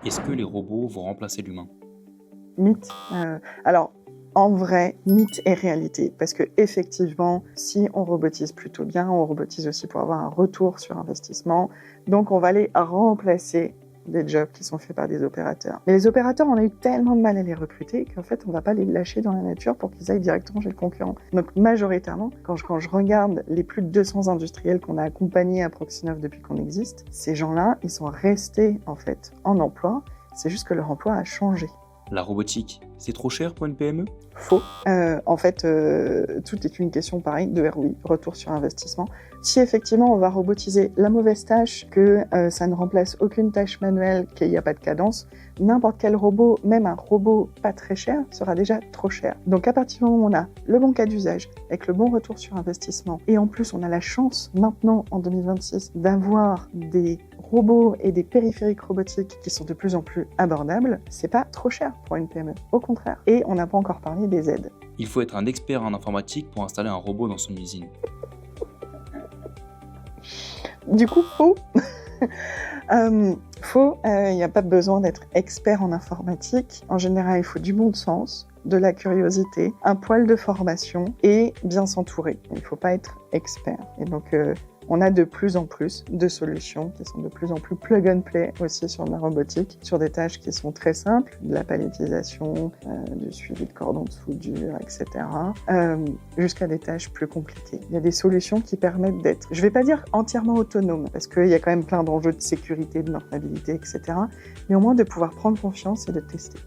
Est-ce que les robots vont remplacer l'humain? Mythe. Alors, en vrai, mythe et réalité. Parce que effectivement, si on robotise plutôt bien, on robotise aussi pour avoir un retour sur investissement. Donc, on va aller remplacer des jobs qui sont faits par des opérateurs. Mais les opérateurs, on a eu tellement de mal à les recruter qu'en fait, on va pas les lâcher dans la nature pour qu'ils aillent directement chez le concurrent. Donc, majoritairement, quand je regarde les plus de 200 industriels qu'on a accompagnés à Proxinov depuis qu'on existe, ces gens-là, ils sont restés, en fait, en emploi. C'est juste que leur emploi a changé. La robotique, c'est trop cher pour une PME? Faux. En fait, tout est une question pareille de ROI, retour sur investissement. Si effectivement on va robotiser la mauvaise tâche, que ça ne remplace aucune tâche manuelle, qu'il n'y a pas de cadence, n'importe quel robot, même un robot pas très cher, sera déjà trop cher. Donc à partir du moment où on a le bon cas d'usage, avec le bon retour sur investissement, et en plus on a la chance maintenant en 2026 d'avoir des robots et des périphériques robotiques qui sont de plus en plus abordables, c'est pas trop cher pour une PME. Au contraire. Et on n'a pas encore parlé des aides. Il faut être un expert en informatique pour installer un robot dans son usine. Du coup, faux. Faux, il n'y a pas besoin d'être expert en informatique. En général, il faut du bon sens, de la curiosité, un poil de formation et bien s'entourer. Il ne faut pas être expert. Et donc, on a de plus en plus de solutions qui sont de plus en plus plug and play aussi sur la robotique, sur des tâches qui sont très simples, de la palettisation, du suivi de cordons de soudure, etc., jusqu'à des tâches plus compliquées. Il y a des solutions qui permettent d'être, je ne vais pas dire entièrement autonome, parce qu'il y a quand même plein d'enjeux de sécurité, de maintenabilité, etc., mais au moins de pouvoir prendre confiance et de tester.